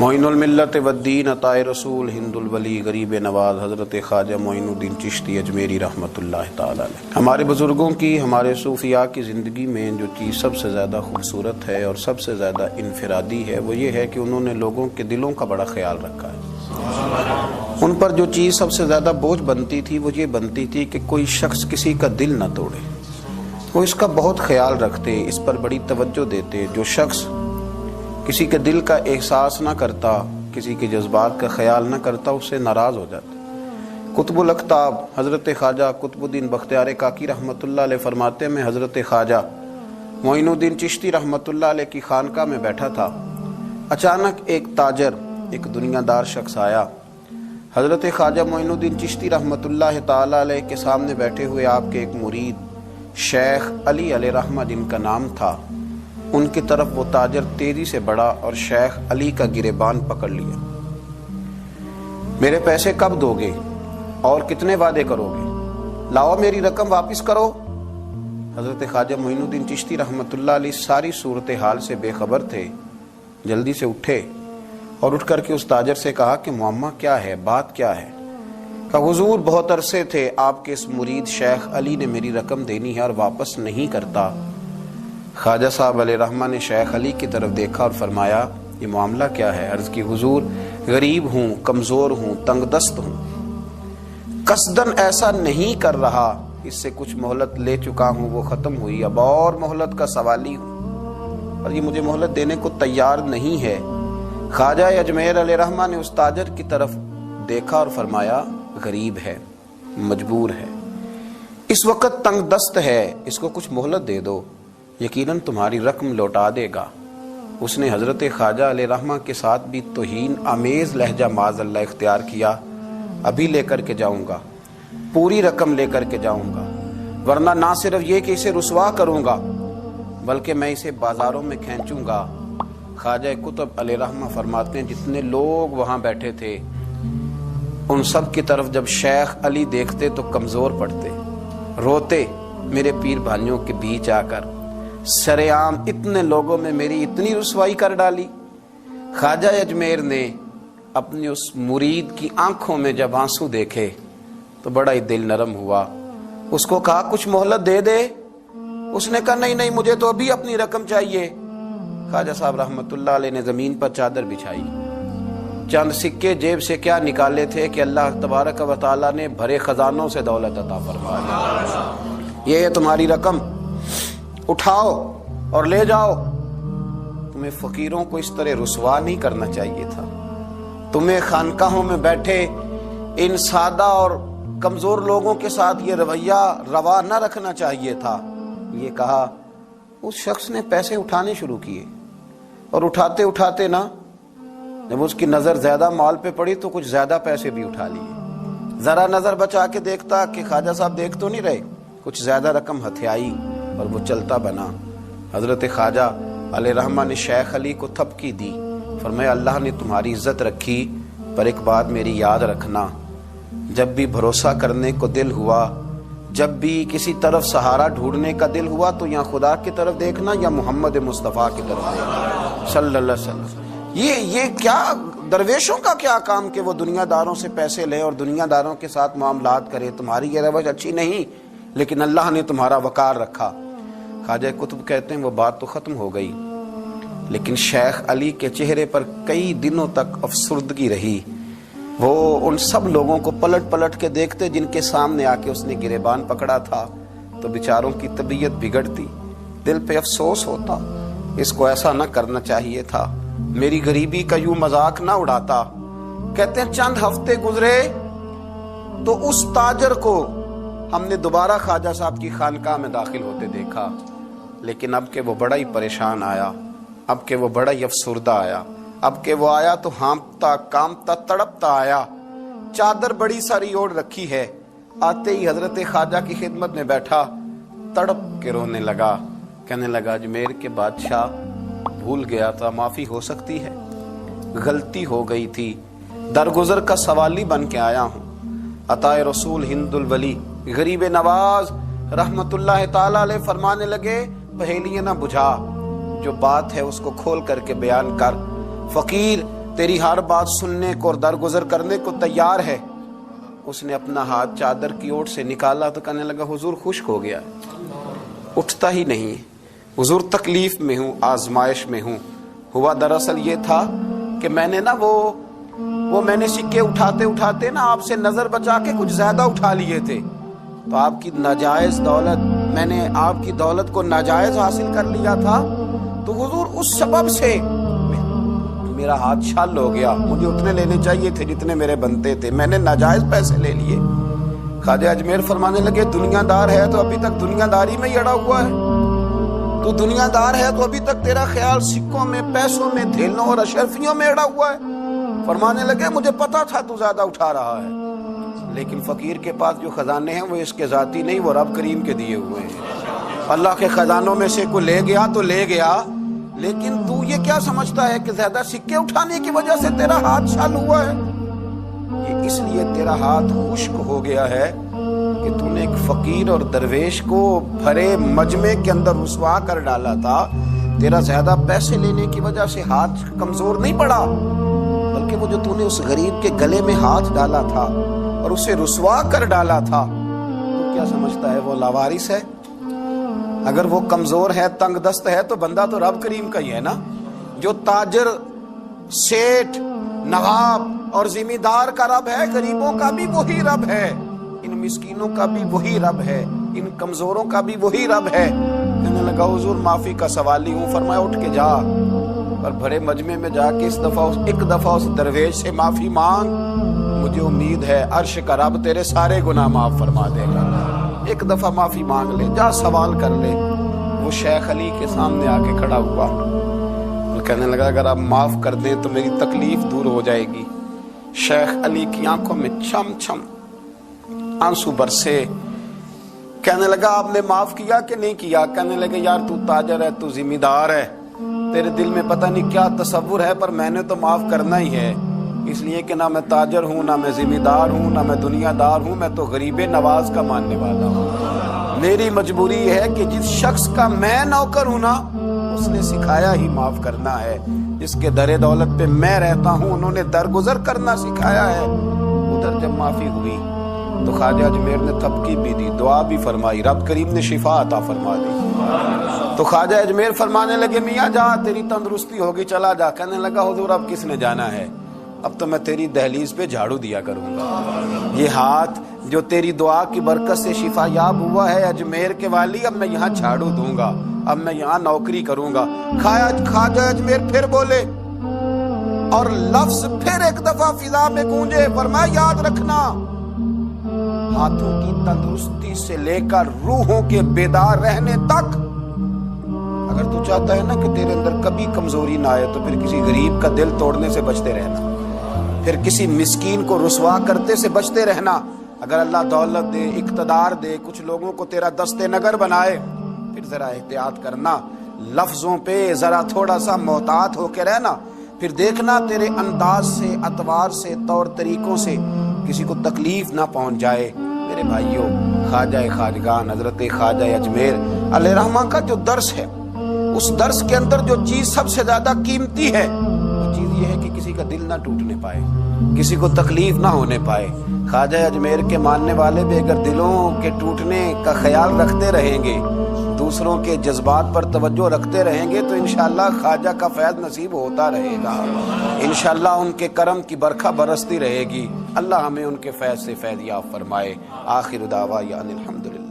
معین الملت والدین عطائے رسول ہند الولی غریب نواز حضرت خواجہ معین الدین چشتی اجمیری رحمۃ اللہ تعالی علیہ۔ ہمارے بزرگوں کی، ہمارے صوفیاء کی زندگی میں جو چیز سب سے زیادہ خوبصورت ہے اور سب سے زیادہ انفرادی ہے وہ یہ ہے کہ انہوں نے لوگوں کے دلوں کا بڑا خیال رکھا ہے۔ ان پر جو چیز سب سے زیادہ بوجھ بنتی تھی وہ یہ بنتی تھی کہ کوئی شخص کسی کا دل نہ توڑے، وہ اس کا بہت خیال رکھتے، اس پر بڑی توجہ دیتے۔ جو شخص کسی کے دل کا احساس نہ کرتا، کسی کے جذبات کا خیال نہ کرتا، اس سے ناراض ہو جاتا۔ قطب الاقطاب حضرت خواجہ قطب الدین بختیار کاکی رحمۃ اللہ علیہ فرماتے ہیں، میں حضرت خواجہ معین الدین چشتی رحمۃ اللہ علیہ کی خانقاہ میں بیٹھا تھا، اچانک ایک تاجر، ایک دنیا دار شخص آیا۔ حضرت خواجہ معین الدین چشتی رحمۃ اللہ تعالی علیہ کے سامنے بیٹھے ہوئے آپ کے ایک مرید شیخ علی علیہ رحمہ جن کا نام تھا، ان کی طرف وہ تاجر تیزی سے بڑھا اور شیخ علی کا گریبان پکڑ لیا۔ میرے پیسے کب دو گے اور کتنے وعدے کرو گے؟ لاؤ میری رقم واپس کرو۔ حضرت خواجہ معین الدین چشتی رحمۃ اللہ علیہ ساری صورتحال سے بے خبر تھے، جلدی سے اٹھے اور اٹھ کر کے اس تاجر سے کہا کہ معاملہ کیا ہے، بات کیا ہے؟ کہ حضور بہت عرصے تھے آپ کے اس مرید شیخ علی نے میری رقم دینی ہے اور واپس نہیں کرتا۔ خواجہ صاحب علیہ رحمہ نے شیخ علی کی طرف دیکھا اور فرمایا یہ معاملہ کیا ہے؟ عرض کی حضور غریب ہوں، کمزور ہوں، تنگ دست ہوں، قصدن ایسا نہیں کر رہا، اس سے کچھ مہلت لے چکا ہوں وہ ختم ہوئی، اب اور مہلت کا سوالی ہوں اور یہ مجھے مہلت دینے کو تیار نہیں ہے۔ خواجہ اجمیر علیہ رحمہ نے اس تاجر کی طرف دیکھا اور فرمایا غریب ہے، مجبور ہے، اس وقت تنگ دست ہے، اس کو کچھ مہلت دے دو، یقیناً تمہاری رقم لوٹا دے گا۔ اس نے حضرت خواجہ علیہ رحمہ کے ساتھ بھی توہین آمیز لہجہ معاذ اللہ اختیار کیا، ابھی لے کر کے جاؤں گا، پوری رقم لے کر کے جاؤں گا، ورنہ نہ صرف یہ کہ اسے رسوا کروں گا بلکہ میں اسے بازاروں میں کھینچوں گا۔ خواجہ قطب علیہ رحمہ فرماتے ہیں جتنے لوگ وہاں بیٹھے تھے ان سب کی طرف جب شیخ علی دیکھتے تو کمزور پڑتے، روتے، میرے پیر بھائیوں کے بیچ آ کر سرعام اتنے لوگوں میں میری اتنی رسوائی کر ڈالی۔ خواجہ اجمیر نے اپنی اس مرید کی آنکھوں میں جب آنسو دیکھے تو بڑا ہی دل نرم ہوا، اس کو کہا کچھ مہلت دے دے۔ اس نے کہا نہیں نہیں، مجھے تو ابھی اپنی رقم چاہیے۔ خواجہ صاحب رحمۃ اللہ علیہ نے زمین پر چادر بچھائی، چند سکے جیب سے کیا نکالے تھے کہ اللہ تبارک و تعالیٰ نے بھرے خزانوں سے دولت عطا فرمایا، یہ ہے تمہاری رقم، اٹھاؤ اور لے جاؤ۔ تمہیں فقیروں کو اس طرح رسوا نہیں کرنا چاہیے تھا، تمہیں خانقاہوں میں بیٹھے ان سادہ اور کمزور لوگوں کے ساتھ یہ رویہ روا نہ رکھنا چاہیے تھا۔ یہ کہا اس شخص نے پیسے اٹھانے شروع کیے اور اٹھاتے اٹھاتے نا جب اس کی نظر زیادہ مال پہ پڑی تو کچھ زیادہ پیسے بھی اٹھا لیے۔ ذرا نظر بچا کے دیکھتا کہ خواجہ صاحب دیکھ تو نہیں رہے، کچھ زیادہ رقم ہتھیائی اور وہ چلتا بنا۔ حضرت خواجہ علیہ رحمہ نے شیخ علی کو تھپکی دی، فرمایا اللہ نے تمہاری عزت رکھی، پر ایک بات میری یاد رکھنا، جب بھی بھروسہ کرنے کو دل ہوا، جب بھی کسی طرف سہارا ڈھونڈنے کا دل ہوا تو یا خدا کی طرف دیکھنا یا محمد مصطفیٰ کی طرف دیکھنا صلی اللہ علیہ وسلم۔ یہ کیا درویشوں کا کیا کام کہ وہ دنیا داروں سے پیسے لے اور دنیا داروں کے ساتھ معاملات کرے، تمہاری یہ روش اچھی نہیں، لیکن اللہ نے تمہارا وقار رکھا۔ خواجہ قطب کہتے ہیں وہ بات تو ختم ہو گئی، لیکن شیخ علی کے چہرے پر کئی دنوں تک افسردگی رہی۔ وہ ان سب لوگوں کو پلٹ پلٹ کے دیکھتے جن کے سامنے آ کے اس نے گریبان پکڑا تھا تو بیچاروں کی طبیعت بگڑتی، دل پہ افسوس ہوتا، اس کو ایسا نہ کرنا چاہیے تھا، میری غریبی کا یوں مذاق نہ اڑاتا۔ کہتے ہیں چند ہفتے گزرے تو اس تاجر کو ہم نے دوبارہ خواجہ صاحب کی خانقاہ میں داخل ہوتے دیکھا، لیکن اب کہ وہ بڑا ہی پریشان آیا، اب کہ وہ بڑا ہی افسردہ آیا، اب کہ وہ آیا تو ہانپتا کامتا تڑپتا آیا، چادر بڑی ساری اوڑھ رکھی ہے، آتے ہی حضرت خواجہ کی خدمت میں بیٹھا، تڑپ کے رونے لگا، کہنے لگا اجمیر کے بادشاہ بھول گیا تھا، معافی ہو سکتی ہے، غلطی ہو گئی تھی، درگزر کا سوالی بن کے آیا ہوں۔ عطائے رسول ہند الولی غریب نواز رحمت اللہ تعالی علیہ فرمانے لگے پہیلیاں نہ بجھا، جو بات ہے اس کو کھول کر کے بیان کر، فقیر تیری ہر بات سننے کو اور درگزر کرنے کو تیار ہے. اس نے اپنا ہاتھ چادر کی اوٹ سے نکالا تو کہنے لگا حضور خشک ہو گیا, اٹھتا ہی نہیں. حضور تکلیف میں ہوں, آزمائش میں ہوں. ہوا دراصل یہ تھا کہ میں نے نا وہ میں نے سکے اٹھاتے اٹھاتے نا آپ سے نظر بچا کے کچھ زیادہ اٹھا لیے تھے, تو آپ کی ناجائز دولت, میں نے آپ کی دولت کو ناجائز حاصل کر لیا تھا, تو حضور اس سبب سے میرا ہاتھ چھل ہو گیا. مجھے اتنے لینے چاہیے تھے جتنے میرے بنتے تھے, میں نے ناجائز پیسے لے لیے. خواجہ اجمیر فرمانے لگے دنیا دار ہے تو ابھی تک دنیا داری میں ہی اڑا ہوا ہے. تو دنیا دار ہے تو ابھی تک تیرا خیال سکوں میں, پیسوں میں, دھیلوں اور اشرفیوں میں اڑا ہوا ہے. فرمانے لگے مجھے پتا تھا تو زیادہ اٹھا رہا ہے, لیکن فقیر کے پاس جو خزانے ہیں وہ اس کے ذاتی نہیں, وہ رب کریم کے دیے ہوئے ہیں. اللہ کے خزانوں میں سے کوئی لے گیا تو لے گیا, لیکن تو یہ کیا سمجھتا ہے کہ زیادہ سکے اٹھانے کی وجہ سے تیرا ہاتھ چھل ہوا ہے؟ یہ اس لیے تیرا ہاتھ خشک ہو گیا ہے کہ تو نے ایک فقیر اور درویش کو بھرے مجمع کے اندر رسوا کر ڈالا تھا. تیرا زیادہ پیسے لینے کی وجہ سے ہاتھ کمزور نہیں پڑا, بلکہ وہ جو تو نے اس غریب کے گلے میں ہاتھ ڈالا تھا اور اسے رسوا کر ڈالا تھا, تو کیا سمجھتا ہے وہ لاوارث ہے؟ اگر وہ کمزور ہے, تنگ دست ہے, تو بندہ تو رب کریم کا ہی ہے نا. جو تاجر, سیٹھ, نواب اور ذمہ دار کا رب ہے, غریبوں کا بھی وہی رب ہے, ان مسکینوں کا بھی وہی رب ہے, ان کمزوروں کا بھی وہی رب ہے. کہنے لگا حضور معافی کا سوال ہی ہوں. فرمایا اٹھ کے جا اور بڑے مجمع میں جا کے ایک دفعہ اس درویش سے معافی مانگ. مجھے امید ہے عرش کا رب تیرے سارے گناہ معاف فرما دے گا. ایک دفعہ معافی مانگ لے, جا سوال کر لے. وہ شیخ علی کے سامنے آ کے کھڑا ہوا, وہ کہنے لگا اگر آپ معاف کر دیں تو میری تکلیف دور ہو جائے گی. شیخ علی کی آنکھوں میں چھم چھم آنسو برسے. کہنے لگا آپ نے معاف کیا کہ نہیں کیا؟ کہنے لگے یار تو تاجر ہے, تو ذمہ دار ہے, تیرے دل میں پتہ نہیں کیا تصور ہے, پر میں نے تو معاف کرنا ہی ہے, اس لیے کہ نہ میں تاجر ہوں, نہ میں ذمہ دار ہوں, نہ میں دنیا دار ہوں, میں تو غریب نواز کا ماننے والا ہوں. میری مجبوری ہے کہ جس شخص کا میں نوکر ہوں نا, اس نے سکھایا ہی معاف کرنا ہے. جس کے در دولت پہ میں رہتا ہوں, انہوں نے درگزر کرنا سکھایا ہے. ادھر جب معافی ہوئی تو خواجہ اجمیر نے تھپکی بھی دی, دعا بھی فرمائی, رب کریم نے شفا عطا فرما دی. تو خواجہ اجمیر فرمانے لگے میاں جا, تیری تندرستی ہوگی, چلا جا. کہنے لگا حضور اب کس نے جانا ہے, اب تو میں تیری دہلیز پہ جھاڑو دیا کروں گا. یہ ہاتھ جو تیری دعا کی برکت سے شفا یاب ہوا ہے اجمیر کے والی, اب میں یہاں جھاڑو دوں گا, اب میں یہاں نوکری کروں گا. خواجہ اجمیر پھر بولے اور لفظ پھر ایک دفعہ فضا میں گونجے. فرمایا یاد رکھنا, ہاتھوں کی تندرستی سے لے کر روحوں کے بیدار رہنے تک, اگر تو چاہتا ہے نا کہ تیرے اندر کبھی کمزوری نہ آئے, تو پھر کسی غریب کا دل توڑنے سے بچتے رہنا, پھر کسی مسکین کو رسوا کرتے سے بچتے رہنا. اگر اللہ دولت دے, اقتدار دے, کچھ لوگوں کو تیرا دست نگر بنائے, پھر ذرا احتیاط کرنا, لفظوں پہ ذرا تھوڑا سا محتاط ہو کے رہنا. پھر دیکھنا تیرے انداز سے, اطوار سے, طور طریقوں سے کسی کو تکلیف نہ پہنچ جائے. میرے بھائیوں, خواجہ خواجگان حضرت خواجہ اجمیر علیہ رحمہ کا جو درس ہے, اس درس کے اندر جو چیز سب سے زیادہ قیمتی ہے, وہ چیز یہ ہے کہ کسی کا دل نہ ٹوٹنے پائے, کسی کو تکلیف نہ ہونے پائے. خواجہ اجمیر کے ماننے والے بھی اگر دلوں کے ٹوٹنے کا خیال رکھتے رہیں گے, دوسروں کے جذبات پر توجہ رکھتے رہیں گے, تو انشاءاللہ خواجہ کا فیض نصیب ہوتا رہے گا. انشاءاللہ ان کے کرم کی برکھا برستی رہے گی. اللہ ہمیں ان کے فیض سے فیض یاب فرمائے. آخر دعوانا الحمدللہ.